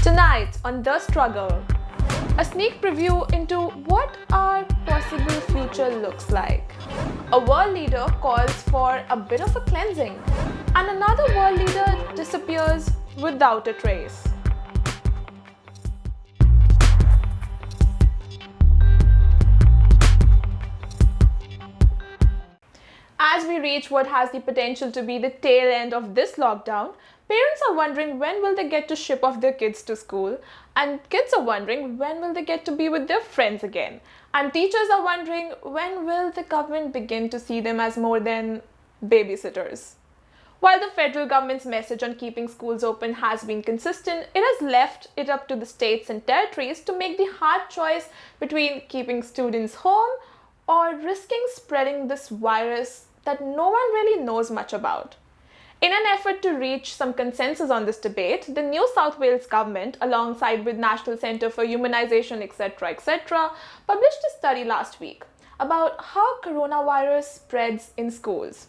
Tonight on The Struggle, a sneak preview into what our possible future looks like. A world leader calls for a bit of a cleansing, and another world leader disappears without a trace. As we reach what has the potential to be the tail end of this lockdown, parents are wondering when will they get to ship off their kids to school, and kids are wondering when will they get to be with their friends again, and teachers are wondering when will the government begin to see them as more than babysitters. While the federal government's message on keeping schools open has been consistent, it has left it up to the states and territories to make the hard choice between keeping students home or risking spreading this virus that no one really knows much about. In an effort to reach some consensus on this debate, the New South Wales government, alongside with National Centre for Humanisation, etc., published a study last week about how coronavirus spreads in schools.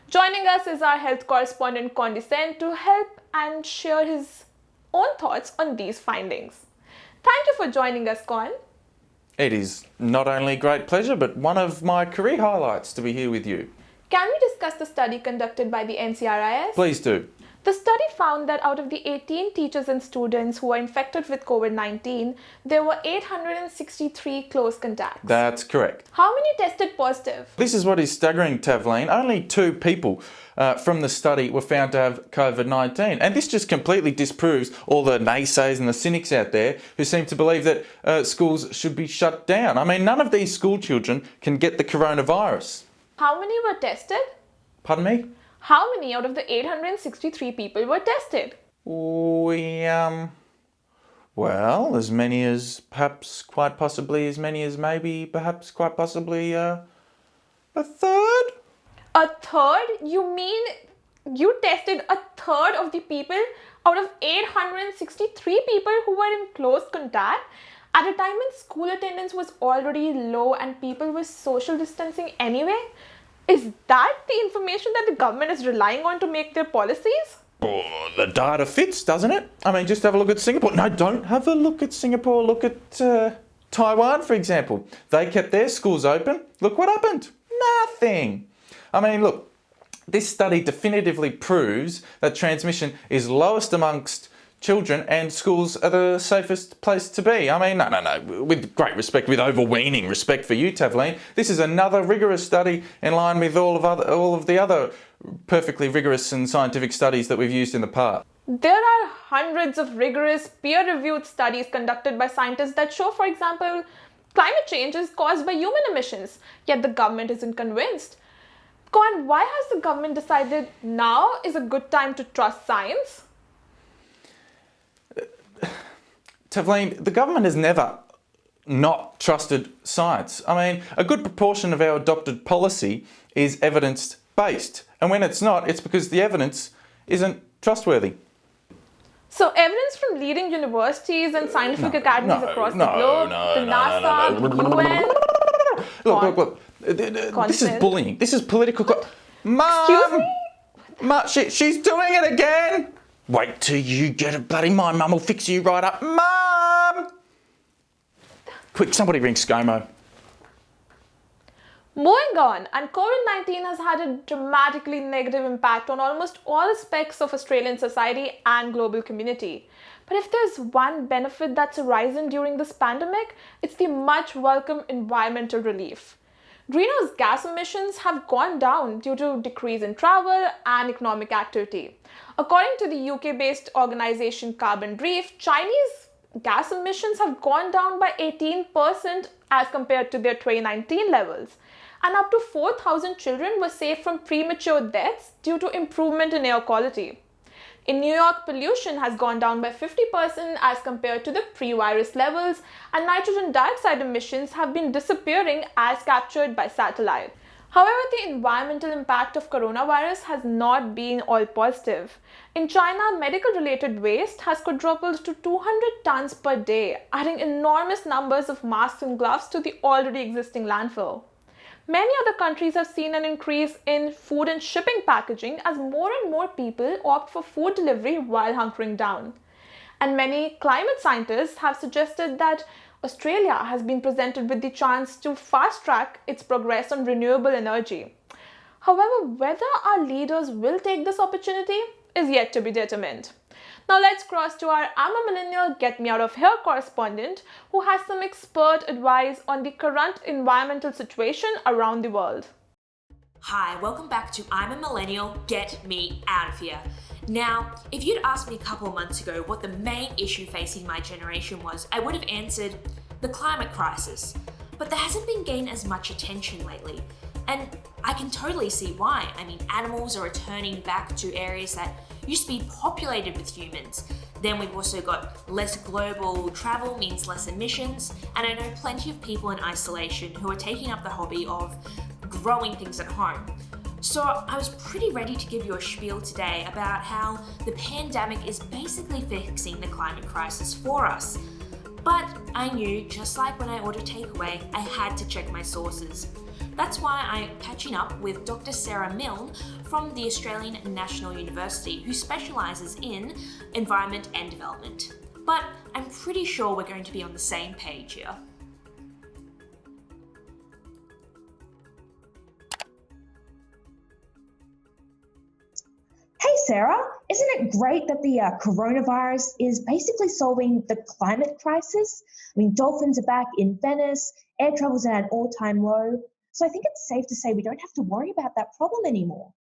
Joining us is our health correspondent Condi Sen to help and share his own thoughts on these findings. Thank you for joining us, Con. It is not only a great pleasure, but one of my career highlights to be here with you. Can we discuss the study conducted by the NCRIS? Please do. The study found that out of the 18 teachers and students who were infected with COVID-19, there were 863 close contacts. That's correct. How many tested positive? This is what is staggering, Tavleen. Only 2 people from the study were found to have COVID-19. And this just completely disproves all the naysayers and the cynics out there who seem to believe that schools should be shut down. I mean, none of these school children can get the coronavirus. How many were tested? Pardon me? How many out of the 863 people were tested? Well, as many as perhaps quite possibly as many as maybe perhaps quite possibly a third? A third? You mean you tested a third of the people out of 863 people who were in close contact at a time when school attendance was already low and people were social distancing anyway? Is that the information that the government is relying on to make their policies? Oh, the data fits, doesn't it? I mean, just have a look at Singapore. No, don't have a look at Singapore. Look at Taiwan, for example. They kept their schools open. Look what happened. Nothing. I mean, look, this study definitively proves that transmission is lowest amongst children and schools are the safest place to be. I mean, no. With great respect, with overweening respect for you, Tavleen, this is another rigorous study in line with all of the other perfectly rigorous and scientific studies that we've used in the past. There are hundreds of rigorous peer-reviewed studies conducted by scientists that show, for example, climate change is caused by human emissions, yet the government isn't convinced. Con, why has the government decided now is a good time to trust science? Tavleen, the government has never not trusted science. I mean, a good proportion of our adopted policy is evidence-based. And when it's not, it's because the evidence isn't trustworthy. So evidence from leading universities and scientific academies across the globe, the NASA, the UN... Look. This is bullying. This is political... Mom! Excuse me? She's doing it again! Wait till you get a bloody mind. Mum will fix you right up. Mum! Quick, somebody ring ScoMo. Moving on, and COVID-19 has had a dramatically negative impact on almost all aspects of Australian society and global community. But if there's one benefit that's arisen during this pandemic, it's the much welcome environmental relief. Greenhouse gas emissions have gone down due to decrease in travel and economic activity. According to the UK-based organisation Carbon Brief, Chinese gas emissions have gone down by 18% as compared to their 2019 levels. And up to 4,000 children were saved from premature deaths due to improvement in air quality. In New York, pollution has gone down by 50% as compared to the pre-virus levels, and nitrogen dioxide emissions have been disappearing as captured by satellite. However, the environmental impact of coronavirus has not been all positive. In China, medical-related waste has quadrupled to 200 tons per day, adding enormous numbers of masks and gloves to the already existing landfill. Many other countries have seen an increase in food and shipping packaging as more and more people opt for food delivery while hunkering down. And many climate scientists have suggested that Australia has been presented with the chance to fast track its progress on renewable energy. However, whether our leaders will take this opportunity is yet to be determined. Now let's cross to our I'm a Millennial Get Me Out of Here correspondent who has some expert advice on the current environmental situation around the world. Hi, welcome back to I'm a Millennial, Get Me Out of Here. Now, if you'd asked me a couple of months ago what the main issue facing my generation was, I would have answered the climate crisis. But there hasn't been gained as much attention lately. And I can totally see why. I mean, animals are returning back to areas that used to be populated with humans. Then we've also got less global travel means less emissions. And I know plenty of people in isolation who are taking up the hobby of growing things at home. So I was pretty ready to give you a spiel today about how the pandemic is basically fixing the climate crisis for us. But I knew, just like when I ordered takeaway, I had to check my sources. That's why I'm catching up with Dr. Sarah Milne from the Australian National University, who specialises in environment and development. But I'm pretty sure we're going to be on the same page here. Hey Sarah, isn't it great that the coronavirus is basically solving the climate crisis? I mean, dolphins are back in Venice, air travel's at an all-time low. So I think it's safe to say we don't have to worry about that problem anymore.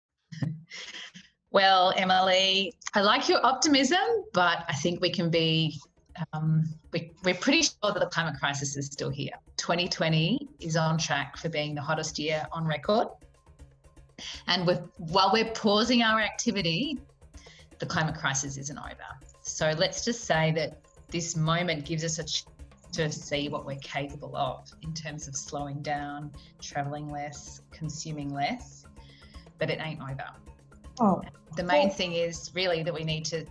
Well, Emily, I like your optimism, but I think we can be, we're pretty sure that the climate crisis is still here. 2020 is on track for being the hottest year on record. And while we're pausing our activity, the climate crisis isn't over. So let's just say that this moment gives us a chance to see what we're capable of in terms of slowing down, travelling less, consuming less, but it ain't over. Oh, the main thing is really that we need to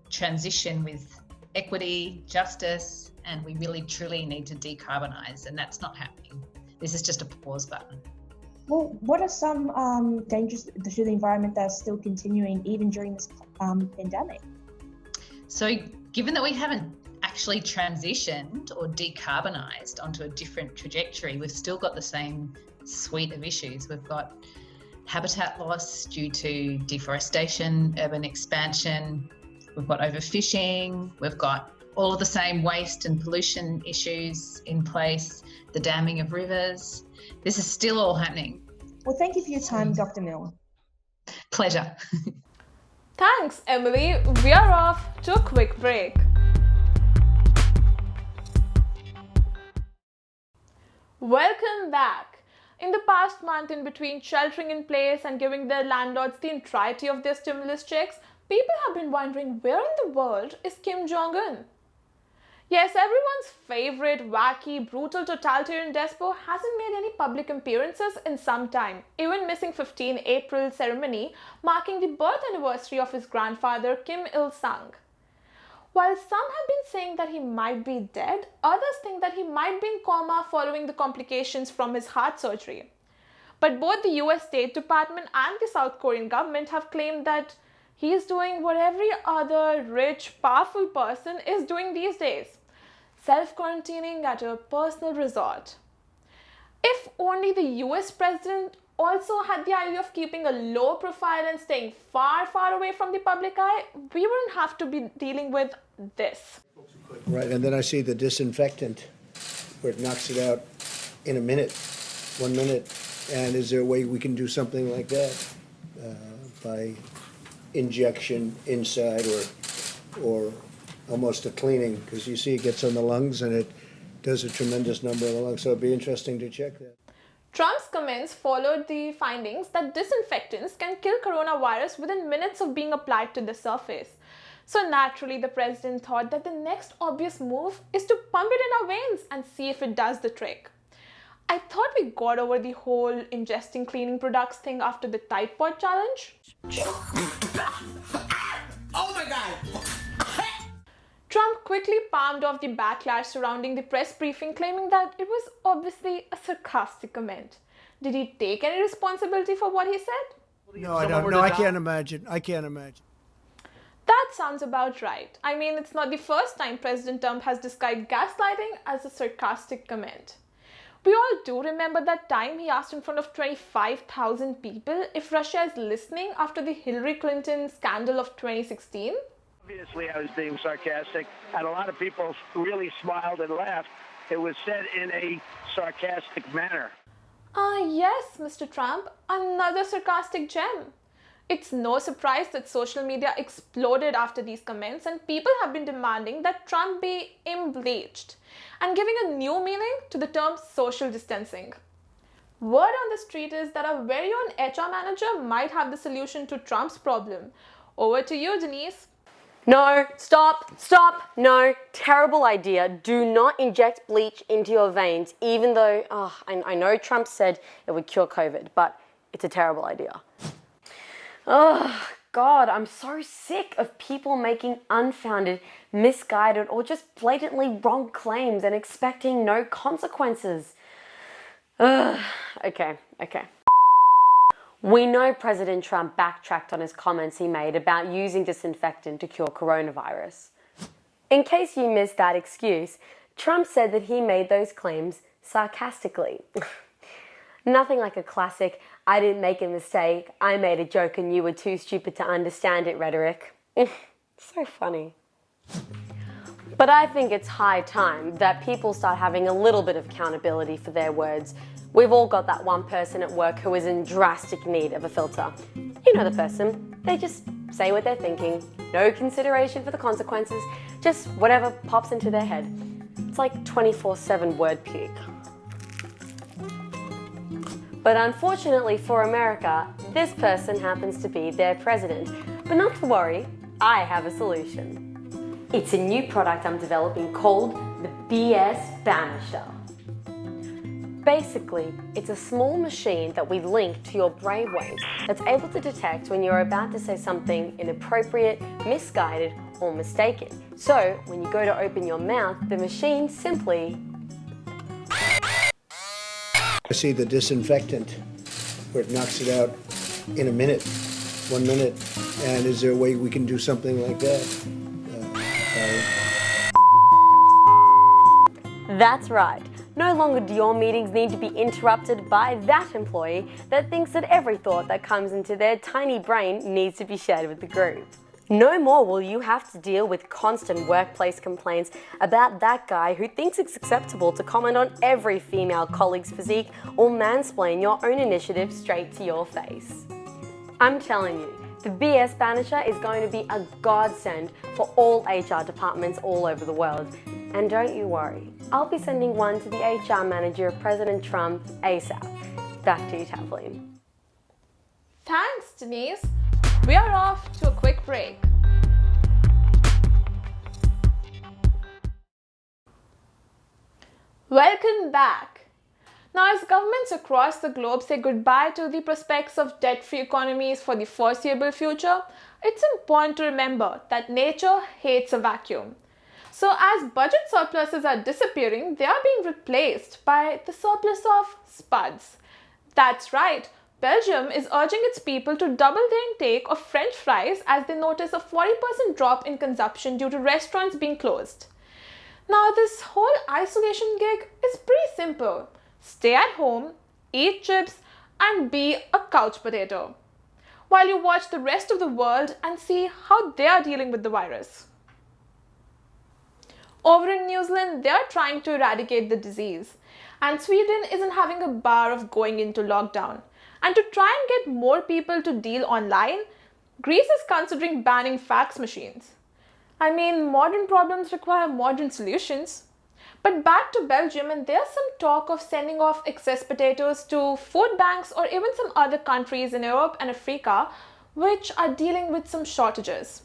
transition with equity, justice, and we really truly need to decarbonise, and that's not happening. This is just a pause button. Well, what are some dangers to the environment that are still continuing even during this pandemic? So given that we haven't actually transitioned or decarbonised onto a different trajectory, we've still got the same suite of issues. We've got habitat loss due to deforestation, urban expansion, we've got overfishing, we've got all of the same waste and pollution issues in place, the damming of rivers. This is still all happening. Well, thank you for your time, Dr. Milne. Pleasure. Thanks, Emily. We are off to a quick break. Welcome back. In the past month, in between sheltering in place and giving their landlords the entirety of their stimulus checks, people have been wondering where in the world is Kim Jong-un? Yes, everyone's favorite, wacky, brutal totalitarian despot hasn't made any public appearances in some time, even missing 15 April ceremony marking the birth anniversary of his grandfather Kim Il-sung. While some have been saying that he might be dead, others think that he might be in coma following the complications from his heart surgery. But both the US State Department and the South Korean government have claimed that he is doing what every other rich, powerful person is doing these days, self-quarantining at a personal resort. If only the US president also had the idea of keeping a low profile and staying far, far away from the public eye, we wouldn't have to be dealing with this. Right, and then I see the disinfectant where it knocks it out in a minute, 1 minute. And is there a way we can do something like that by injection inside or almost a cleaning? Because you see it gets on the lungs and it does a tremendous number of the lungs. So it'd be interesting to check that. Trump's comments followed the findings that disinfectants can kill coronavirus within minutes of being applied to the surface. So naturally, the president thought that the next obvious move is to pump it in our veins and see if it does the trick. I thought we got over the whole ingesting cleaning products thing after the Tide Pod challenge. Oh my God! Trump quickly palmed off the backlash surrounding the press briefing, claiming that it was obviously a sarcastic comment. Did he take any responsibility for what he said? No, I don't. No, I can't imagine. I can't imagine. That sounds about right. I mean, it's not the first time President Trump has described gaslighting as a sarcastic comment. We all do remember that time he asked in front of 25,000 people if Russia is listening after the Hillary Clinton scandal of 2016. Obviously, I was being sarcastic, and a lot of people really smiled and laughed. It was said in a sarcastic manner. Yes, Mr. Trump, another sarcastic gem. It's no surprise that social media exploded after these comments, and people have been demanding that Trump be impeached and giving a new meaning to the term social distancing. Word on the street is that our very own HR manager might have the solution to Trump's problem. Over to you, Denise. No, stop, no, terrible idea. Do not inject bleach into your veins, even though, I know Trump said it would cure COVID, but it's a terrible idea. Oh, God, I'm so sick of people making unfounded, misguided, or just blatantly wrong claims and expecting no consequences. Okay. We know President Trump backtracked on his comments he made about using disinfectant to cure coronavirus. In case you missed that excuse, Trump said that he made those claims sarcastically. Nothing like a classic, I didn't make a mistake, I made a joke and you were too stupid to understand it rhetoric. So funny. But I think it's high time that people start having a little bit of accountability for their words. We've all got that one person at work who is in drastic need of a filter. You know the person. They just say what they're thinking. No consideration for the consequences. Just whatever pops into their head. It's like 24/7 word puke. But unfortunately for America, this person happens to be their president. But not to worry, I have a solution. It's a new product I'm developing called the BS Banisher. Basically, it's a small machine that we link to your brainwaves that's able to detect when you're about to say something inappropriate, misguided, or mistaken. So, when you go to open your mouth, the machine simply... I see the disinfectant where it knocks it out in a minute, 1 minute. And is there a way we can do something like that? That's right. No longer do your meetings need to be interrupted by that employee that thinks that every thought that comes into their tiny brain needs to be shared with the group. No more will you have to deal with constant workplace complaints about that guy who thinks it's acceptable to comment on every female colleague's physique or mansplain your own initiative straight to your face. I'm telling you, the BS Banisher is going to be a godsend for all HR departments all over the world. And don't you worry, I'll be sending one to the HR manager of President Trump ASAP. Back to you, Kathleen. Thanks, Denise. We are off to a quick break. Welcome back. Now, as governments across the globe say goodbye to the prospects of debt-free economies for the foreseeable future, it's important to remember that nature hates a vacuum. So as budget surpluses are disappearing, they are being replaced by the surplus of spuds. That's right, Belgium is urging its people to double their intake of French fries as they notice a 40% drop in consumption due to restaurants being closed. Now, this whole isolation gig is pretty simple. Stay at home, eat chips, and be a couch potato, while you watch the rest of the world and see how they are dealing with the virus. Over in New Zealand, they are trying to eradicate the disease, and Sweden isn't having a bar of going into lockdown. And to try and get more people to deal online, Greece is considering banning fax machines. I mean, modern problems require modern solutions. But back to Belgium, and there's some talk of sending off excess potatoes to food banks or even some other countries in Europe and Africa, which are dealing with some shortages.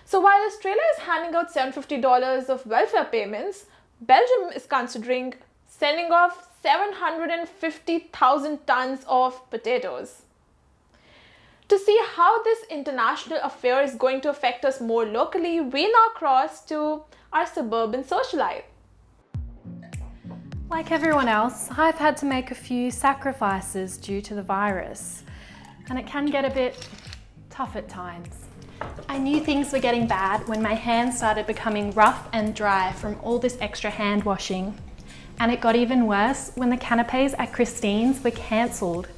So while Australia is handing out $750 of welfare payments, Belgium is considering sending off 750,000 tons of potatoes. To see how this international affair is going to affect us more locally, we now cross to our suburban socialite. Like everyone else, I've had to make a few sacrifices due to the virus, and it can get a bit tough at times. I knew things were getting bad when my hands started becoming rough and dry from all this extra hand washing. And it got even worse when the canapes at Christine's were cancelled.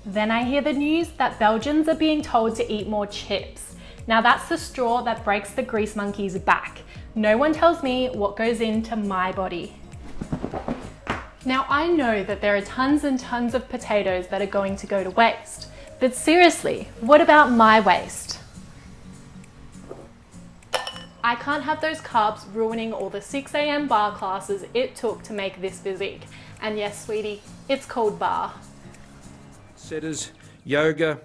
Then I hear the news that Belgians are being told to eat more chips. Now that's the straw that breaks the grease monkey's back. No one tells me what goes into my body. Now I know that there are tons and tons of potatoes that are going to go to waste. But seriously, what about my waste? I can't have those carbs ruining all the 6 a.m. bar classes it took to make this physique. And yes, sweetie, it's called bar. Setters, yoga,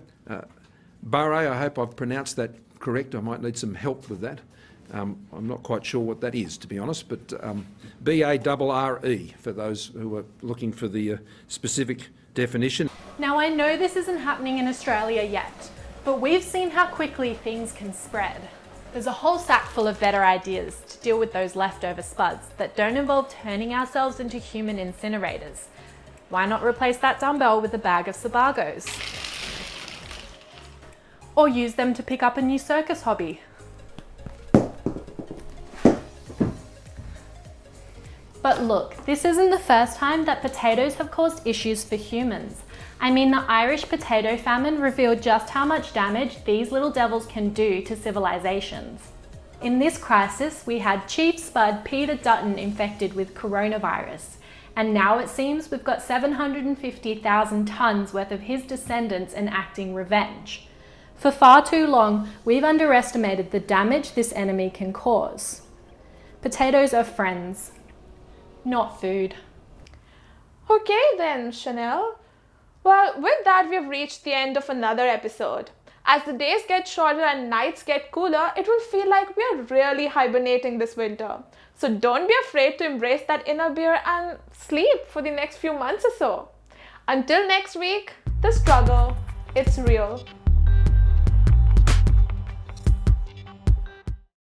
barre, I hope I've pronounced that correct. I might need some help with that. I'm not quite sure what that is, to be honest, but B-A-R-R-E for those who are looking for the specific definition. Now I know this isn't happening in Australia yet, but we've seen how quickly things can spread. There's a whole sack full of better ideas to deal with those leftover spuds that don't involve turning ourselves into human incinerators. Why not replace that dumbbell with a bag of Sabagos? Or use them to pick up a new circus hobby. But look, this isn't the first time that potatoes have caused issues for humans. I mean, the Irish potato famine revealed just how much damage these little devils can do to civilizations. In this crisis, we had Chief Spud Peter Dutton infected with coronavirus, and now it seems we've got 750,000 tonnes worth of his descendants enacting revenge. For far too long, we've underestimated the damage this enemy can cause. Potatoes are friends, not food. Okay then, Chanel. Well, with that, we've reached the end of another episode. As the days get shorter and nights get cooler, it will feel like we are really hibernating this winter. So don't be afraid to embrace that inner beer and sleep for the next few months or so. Until next week, the struggle, it's real.